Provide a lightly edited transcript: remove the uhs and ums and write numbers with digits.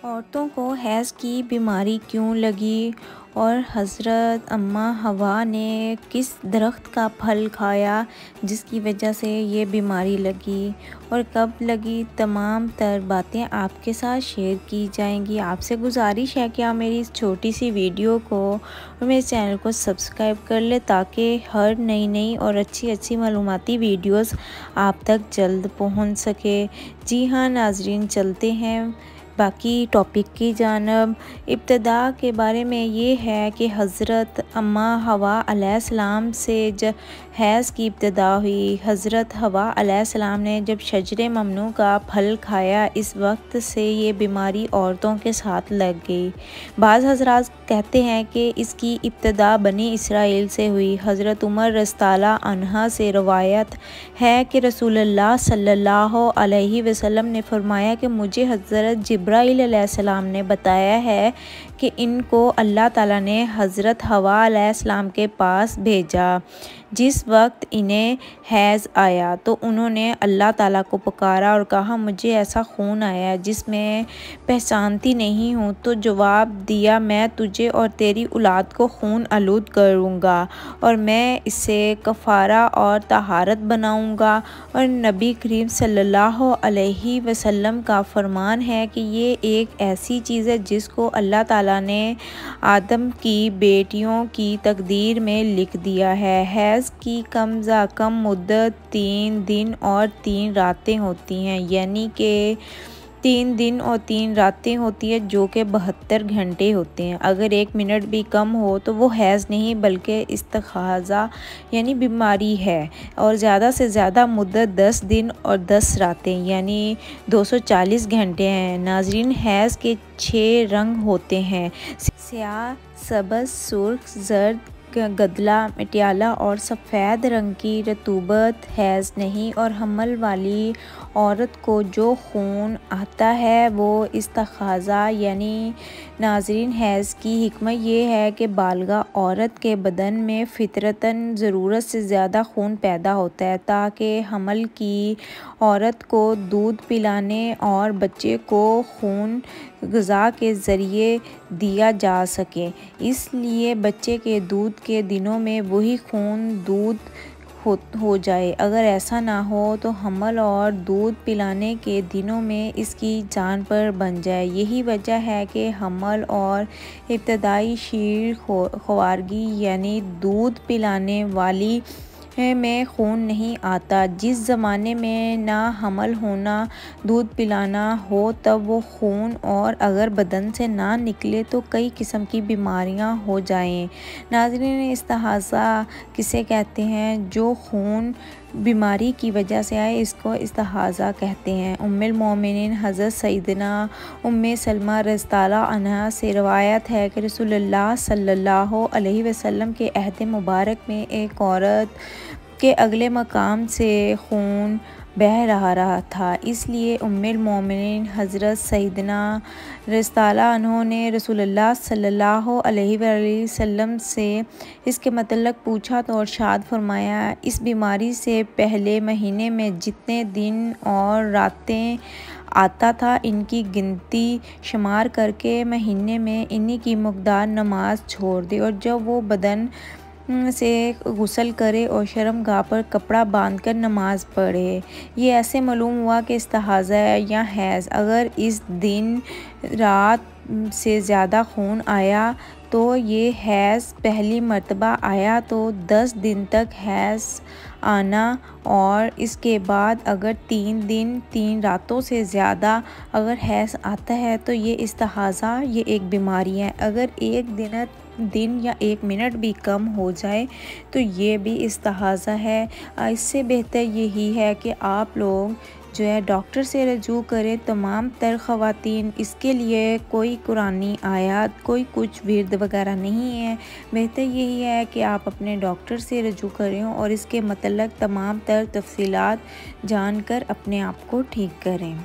औरतों को हैज़ की बीमारी क्यों लगी और हज़रत अम्मा हवा ने किस दरख्त का फल खाया जिसकी वजह से ये बीमारी लगी और कब लगी, तमाम तर बातें आपके साथ शेयर की जाएंगी। आपसे गुजारिश है कि आप मेरी इस छोटी सी वीडियो को और मेरे चैनल को सब्सक्राइब कर ले ताकि हर नई और अच्छी मालूमाती वीडियोस आप तक जल्द पहुंच सके। जी हाँ नाजरीन, चलते हैं बाकी टॉपिक की जानब। इब्तदा के बारे में ये है कि हज़रत अम्मा हवा अलैहिस्सलाम से जब हैज़ की इब्तदा हुई, हज़रत हवा अलैहिस्सलाम ने जब शजरे ममनू का फल खाया, इस वक्त से ये बीमारी औरतों के साथ लग गई। बाज़ हज़रात कहते हैं कि इसकी इब्तदा बनी इसराइल से हुई। हज़रत उमर रज़ियल्लाहु अन्हा से रवायत है कि रसूलुल्लाह सल्लल्लाहु अलैहि वसल्लम ने फरमाया कि मुझे हज़रत जिब्राईल अलैहिस्सलाम ने बताया है कि इनको अल्लाह ताला ने हज़रत हवा अलैहिस्सलाम के पास भेजा। जिस वक्त इन्हें हैज़ आया तो उन्होंने अल्लाह ताला को पुकारा और कहा, मुझे ऐसा खून आया जिसमें पहचानती नहीं हूँ। तो जवाब दिया, मैं तुझे और तेरी औलाद को खून आलूद करूँगा और मैं इसे कफ़ारा और तहारत बनाऊँगा। और नबी करीम सल्लल्लाहु अलैहि वसल्लम का फरमान है कि ये एक ऐसी चीज़ है जिसको अल्लाह ताला ने आदम की बेटियों की तकदीर में लिख दिया है। हैज़ की कम से कम मुद्दत 3 दिन और 3 रातें होती हैं, यानी कि 3 दिन और 3 रातें होती है जो कि 72 घंटे होते हैं। अगर 1 मिनट भी कम हो तो वो हैज़ नहीं बल्कि इस्तिहाज़ा यानी बीमारी है। और ज़्यादा से ज़्यादा मुद्दत 10 दिन और 10 रातें यानी 240 घंटे हैं। नाज़रीन, हैज़ के 6 रंग होते हैं, स्याह, सब्ज़, सुर्ख, जर्द, गदला, मटियाला और सफ़ेद रंग की रतूबत हैज़ नहीं। और हमल वाली औरत को जो खून आता है वो इस्तिहाज़ा यानी। नाज़रीन, हैज़ की हिकमत ये है कि बालिग़ औरत के बदन में फितरतन ज़रूरत से ज़्यादा खून पैदा होता है ताकि हमल की औरत को दूध पिलाने और बच्चे को खून ग़िज़ा के ज़रिए दिया जा सके। इसलिए बच्चे के दूध के दिनों में वही खून दूध हो जाए। अगर ऐसा ना हो तो हमल और दूध पिलाने के दिनों में इसकी जान पर बन जाए। यही वजह है कि हमल और इब्तदाई शीर ख्वारगी यानी दूध पिलाने वाली में खून नहीं आता। जिस ज़माने में ना हमल होना दूध पिलाना हो तब वो खून और अगर बदन से ना निकले तो कई किस्म की बीमारियां हो जाएं। नाज़रीन, इस्तिहाज़ा किसे कहते हैं? जो खून बीमारी की वजह से आए इसको इस्तिहाज़ा कहते हैं। उम्मुल मोमिनीन हज़रत सैयदना उम्मे सलमा रज़ियल्लाहु अन्हा से रवायत है कि रसूलुल्लाह सल्लल्लाहु अलैहि वसल्लम के अहद मुबारक में एक औरत के अगले मकाम से खून बह रहा था। इसलिए उम्मुल मोमिनीन हज़रत सैयदना रज़ियल्लाहु अन्हा ने रसूलुल्लाह सल्लल्लाहु अलैहि वसल्लम से इसके मतलब पूछा तो इरशाद फरमाया, इस बीमारी से पहले महीने में जितने दिन और रातें आता था इनकी गिनती शुमार करके महीने में इन्हीं की मकदार नमाज छोड़ दे और जब वो बदन से गुस्ल करे और शर्मगाह पर कपड़ा बांधकर नमाज पढ़े। ये ऐसे मालूम हुआ कि इस्तिहाज़ा या हैज़। अगर इस दिन रात से ज़्यादा खून आया तो ये हैज़ पहली मर्तबा आया तो 10 दिन तक हैज़ आना और इसके बाद अगर 3 दिन 3 रातों से ज़्यादा अगर हैज़ आता है तो ये इस्तिहाज़ा ये एक बीमारी है। अगर एक दिन या 1 मिनट भी कम हो जाए तो ये भी इस्तिहाज़ा है। इससे बेहतर यही है कि आप लोग जो है डॉक्टर से रजू करें। तमाम तर ख़वातीन इसके लिए कोई कुरानी आयत कोई कुछ विर्द वगैरह नहीं है। बेहतर यही है कि आप अपने डॉक्टर से रजू करें और इसके मतलब तमाम तर तफसीलात जानकर अपने आप को ठीक करें।